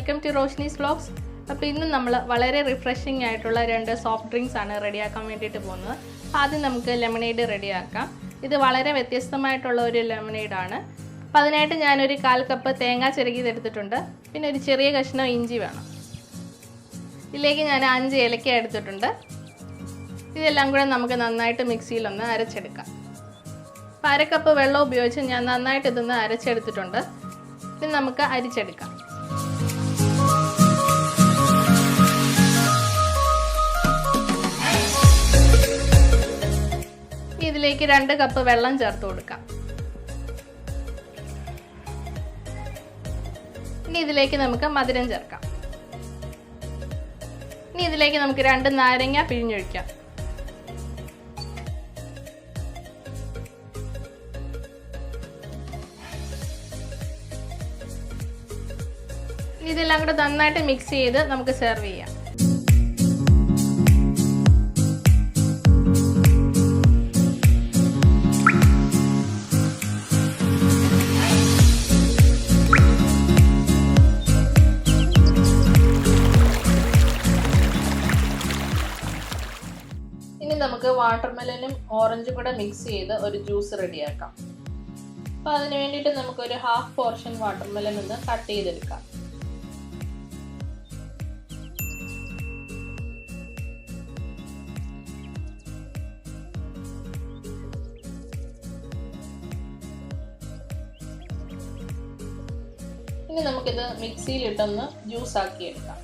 Welcome to Roshni's vlogs. അപ്പോൾ ഇന്ന് നമ്മൾ വളരെ റിഫ്രഷിംഗ് ആയിട്ടുള്ള 2 സോഫ്റ്റ് ഡ്രിങ്ക്സ് ആണ് റെഡിയാക്കാൻ വേണ്ടിയിട്ട് പോകുന്നത്. ആദ്യം നമുക്ക് ലെമണേഡ് റെഡിയാക്കാം. ഇത് വളരെ വ്യത്യസ്തമായിട്ടുള്ള ഒരു ലെമണേഡാണ്. അപ്പോൾ അതിനായിട്ട് ഞാനൊരു 1/4 കപ്പ് തേങ്ങ ചിരകിയതെടുത്തിട്ടുണ്ട്. പിന്നെ ഒരു ചെറിയ കഷ്ണം ഇഞ്ചി വേണം. ഇതിലേക്ക് ഞാൻ 5 ഏലക്ക എടുത്തിട്ടുണ്ട്. ഇതെല്ലാം കൂടെ നമുക്ക് നന്നായിട്ട് മിക്സിയിലൊന്ന് അരച്ചെടുക്കാം. അപ്പോൾ 1/2 കപ്പ് വെള്ളം ഉപയോഗിച്ച് ഞാൻ നന്നായിട്ട് ഇതൊന്ന് അരച്ചെടുത്തിട്ടുണ്ട്. ഇത് നമുക്ക് അരിച്ചെടുക്കാം. ഇതിലേക്ക് 2 കപ്പ് വെള്ളം ചേർത്ത് കൊടുക്കാം. ഇനി ഇതിലേക്ക് നമുക്ക് മധുരം ചേർക്കാം. ഇനി ഇതിലേക്ക് നമുക്ക് 2 നാരങ്ങ പിഴിഞ്ഞൊഴിക്കാം. ഇതെല്ലാം കൂടെ നന്നായിട്ട് മിക്സ് ചെയ്ത് നമുക്ക് സെർവ് ചെയ്യാം. ഇനി നമുക്ക് വാട്ടർമെലനും ഓറഞ്ചും കൂടെ മിക്സ് ചെയ്ത് ഒരു ജ്യൂസ് റെഡിയാക്കാം. അപ്പോൾ അതിന് വേണ്ടിയിട്ട് നമുക്കൊരു 1/2 പോർഷൻ വാട്ടർമെലൻ ഒന്ന് കട്ട് ചെയ്തെടുക്കാം. ഇനി നമുക്കിത് മിക്സിയിലിട്ടൊന്ന് ജ്യൂസ് ആക്കി എടുക്കാം.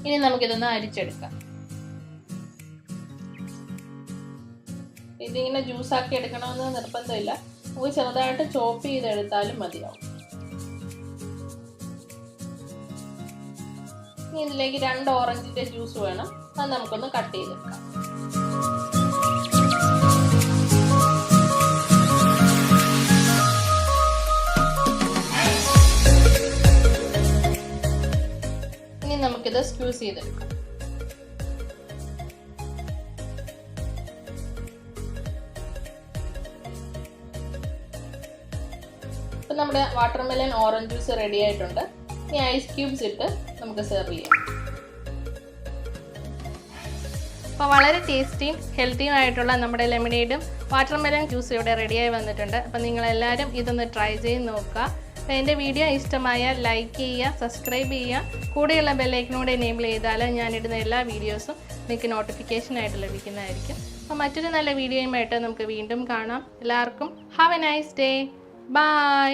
ഇനി നമുക്കിതൊന്ന് അരിച്ചെടുക്കാം. ഇതിങ്ങനെ ജ്യൂസ് ആക്കി എടുക്കണമെന്ന് നിർബന്ധമില്ല. നമുക്ക് ചെറുതായിട്ട് ചോപ്പ് ചെയ്തെടുത്താലും മതിയാവും. ഇനി ഇതിലേക്ക് 2 ഓറഞ്ചിന്റെ ജ്യൂസ് വേണം. അത് നമുക്കൊന്ന് കട്ട് ചെയ്തെടുക്കാം. നമുക്കിത് സ്ക്യൂസ് ചെയ്തെടുക്കാം. ഇപ്പൊ നമ്മുടെ വാട്ടർമെലൻ ഓറഞ്ച് ജ്യൂസ് റെഡി ആയിട്ടുണ്ട്. ഇനി ഐസ് ക്യൂബ്സ് ഇട്ട് നമുക്ക് സെർവ് ചെയ്യാം. അപ്പോൾ വളരെ ടേസ്റ്റിയും ഹെൽത്തിയും ആയിട്ടുള്ള നമ്മുടെ ലെമണേഡും വാട്ടർമെലൻ ജ്യൂസും ഇവിടെ റെഡിയായി വന്നിട്ടുണ്ട്. അപ്പോൾ നിങ്ങളെല്ലാവരും ഇതൊന്ന് ട്രൈ ചെയ്ത് നോക്കുക. അപ്പോൾ എൻ്റെ വീഡിയോ ഇഷ്ടമായാൽ ലൈക്ക് ചെയ്യുക, സബ്സ്ക്രൈബ് ചെയ്യുക. കൂടെയുള്ള ബെല്ലൈക്കനോട് എനേബിൾ ചെയ്താൽ ഞാനിടുന്ന എല്ലാ വീഡിയോസും നിങ്ങൾക്ക് നോട്ടിഫിക്കേഷനായിട്ട് ലഭിക്കുന്നതായിരിക്കും. അപ്പോൾ മറ്റൊരു നല്ല വീഡിയോയുമായിട്ട് നമുക്ക് വീണ്ടും കാണാം. എല്ലാവർക്കും have a nice day. By.